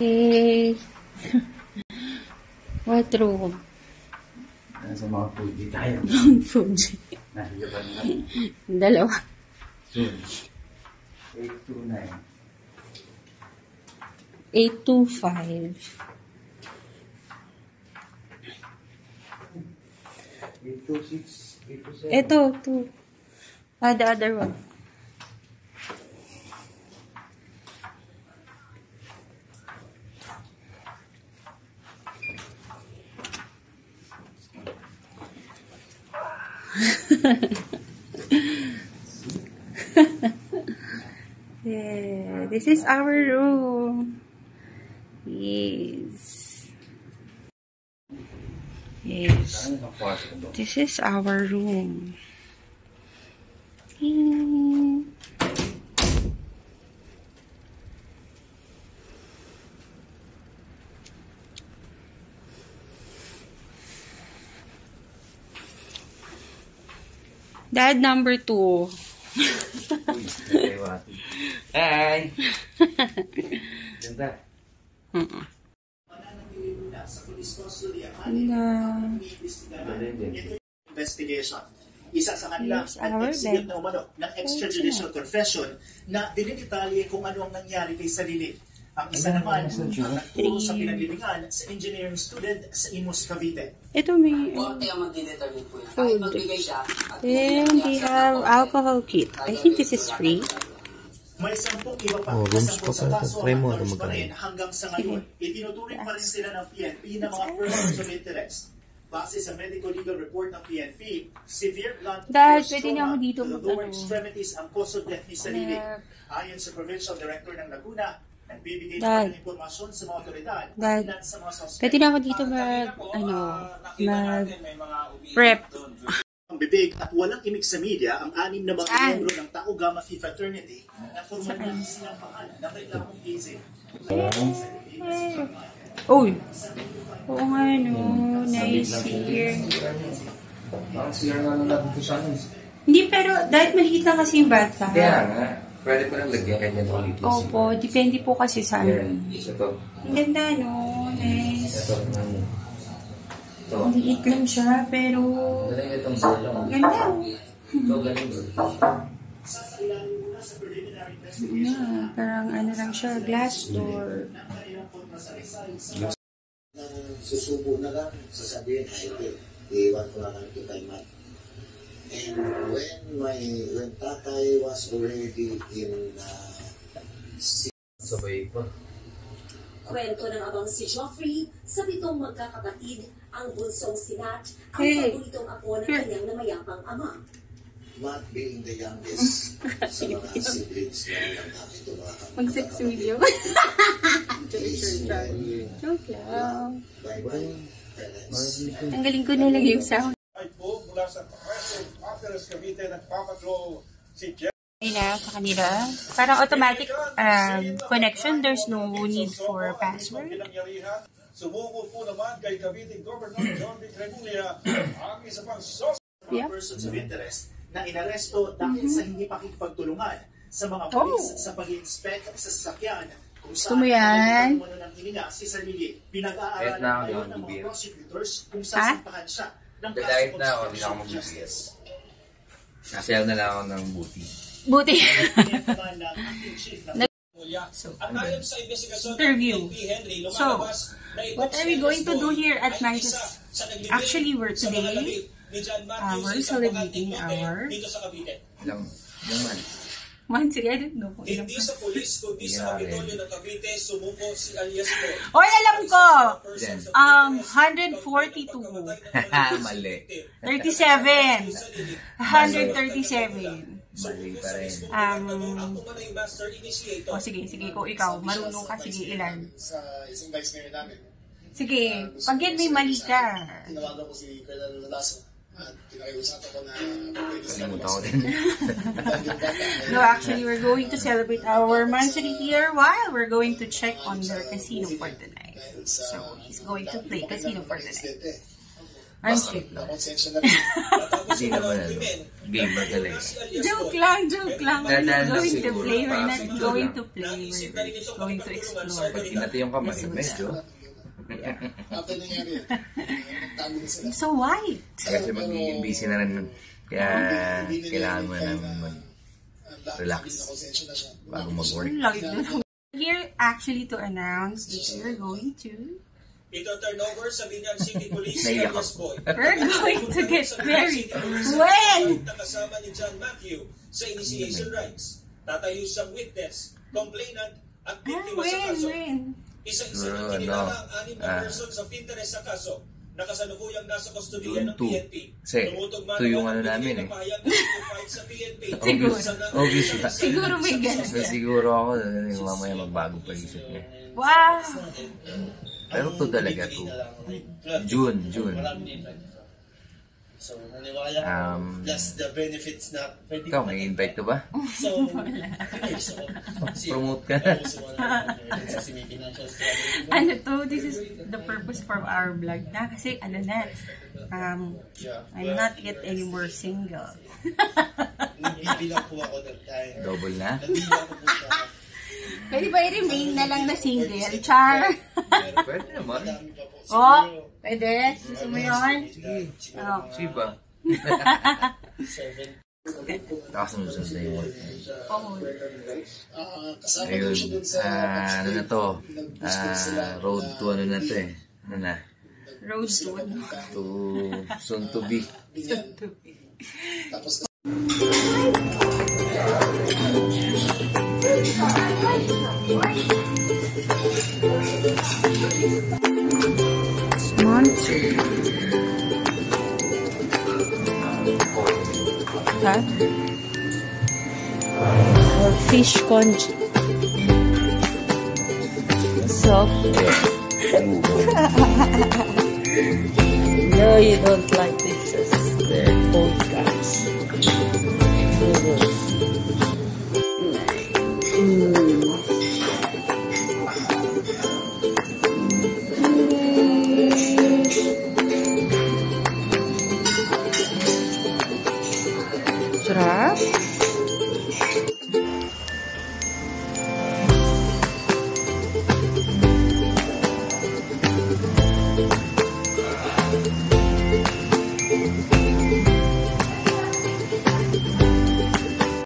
Eh, what room? Nasa mga Fuji tayo. Fuji. Nahiyaban na. Dalawa. Soon. 829. 825. 826. 827. Ito, ito. Ah, the other one. Yeah, this is our room. Yes. Yes. This is our room. Dad number 2. Hi! Ganda. Investigation. Isa sa kanila nag-execute na umano ng extrajudicial confession na dinidetalye kung ano ang nangyari kay Sarili. Ang isa naman nagturo sa pinagbibigan sa engineering student sa Imus, Cavite. Ito may food. And they have alcohol kit. I think this is free. May 10 iba pa na sampol sa kaso ang halos pa rin hanggang sa ngayon. Itinuturing pa rin sila ng PNP na mga persons of interest. Base sa medical legal report ng PNP, severe blunt force trauma to the lower extremities ang cause of death ni Sarili. Ayon sa Provincial Director ng Laguna, nagbibigay pa ng impormasyon sa mga otoridad at sa mga suspect. Pwede na ako dito prep. Ang bibig at walang imik sa media ang 6 na mga miyembro ng Tau Gamma Phi Fraternity na formal na sinampahan ng reklamong easy. Uy! Oo nga, no. Nice here. Bakit siya nga natin ito sa akin? Hindi, pero dahil maliit lang kasi yung bathtub. Kaya nga. Pwede pa lang lagyan kanya ito ulit. Opo, depende po kasi sa yan, isa to. Ang ganda, no? Nice. Ito, ito. Maliit lang siya, pero Galing itong salong. ganda. Ito, galing bro. Parang ano lang siya, glass door. Susubo na lang, sasabihin, iiwan ko na lang ito kay Matt. And when Tatay was already in Sabay pa. Kwento ng abang si Joffrey sa 7 magkakapatid, ang bunsong si Nat, ang Hey. paboritong apo ng kanyang namayapang ama. Matt being the youngest sa mga siblings ng aking mga kapatid. Mag-sex video. Joke lang. Bye-bye, parents. Ang galing ko nilagay yung sound. Ay po mula sa Progressive Actors Cavite nagpapatrol si Jeff. Na sa kanila. Parang automatic connection. There's no need for password. Sumuko po naman kay Cavite Governor John D. Remulla ang isa pang persons of interest na inaresto dahil sa hindi pakikipagtulungan sa mga pulis sa pag-inspect sa sasakyan kung Gusto mo yan? ng hininga si Sarili. Pinag-aaralan ngayon ng mga prosecutors kung sasampahan siya ng Dahil na ako, hindi na ako mag-BBS. Nasayaw na lang ako ng buti. Buti. So, Interview. So, what are we going to do here at night? Actually, we're today, we're celebrating our Ilang months. months. I don't know kung ilang hindi sa pulis kundi sa Kapitolyo ng Cavite sumuko si alias po. Oy, alam ko! 142. Mali. 37. 137. Mali pa rin. Sige, ko ikaw. Marunong ka. Sige, ilan? Sa isang vice mayor namin. Sige, pag-get may mali ka. Tinawagan ko si Colonel Lasso at pinakiusapan ko na Kalimutan ko din. No, actually, we're going to celebrate our monthly here while we're going to check on their casino for the night. So, he's going to play casino for the night. I'm straight. Nakonsensya na rin. Hindi naman ano. Gamer talaga. Joke lang. We're not Dadaan going to siguro. play. We're not Siguro going lang. to play. We're just going to explore. Pag kinati yung kamay, medyo. After nangyari yun, nagtago na sila. So white. Kasi magiging busy na rin. Kaya kailangan mo na mag-relax Nakonsensya na siya. bago mag-work. Here actually to announce that we're going to Ito-turnover sa Binyan City Police Naiyak alias ako. Boy. we're going to get married. When? Nakasama ni John Matthew sa initiation rites. Tatayo siyang witness, complainant, at biktima sa kaso. When? Isa-isa na kinilala ang 6 na persons of interest sa kaso. Nakasalukuyang nasa kustodiya ng June 2. PNP. Kasi, ito yung ano namin eh. Sa PNP. Siguro. Obvious na. Siguro may ganun. So, siguro ako, yung mamaya magbago pa isip niya. Wow! Pero ito talaga to. June. So, naniwala plus the benefits na pwede Ikaw, may invite ka ba? So, Promote ka. Ano to? This is the purpose for our vlog na. Kasi ano na, I'm not yet anymore single. Nagbibilang po ako that time. Double na? Nagbibilang ko po siya. Pwede ba i-remain na lang na single? Char! Pwede naman. Oh, pwede? Gusto mo yun? Oh. Siba. Nakasunod na yung work. Ayun. Ano na to? Road to ano na to eh. Ano na? Road to ano? To soon to be. Monster. Huh? Or fish congee. So, no, you don't like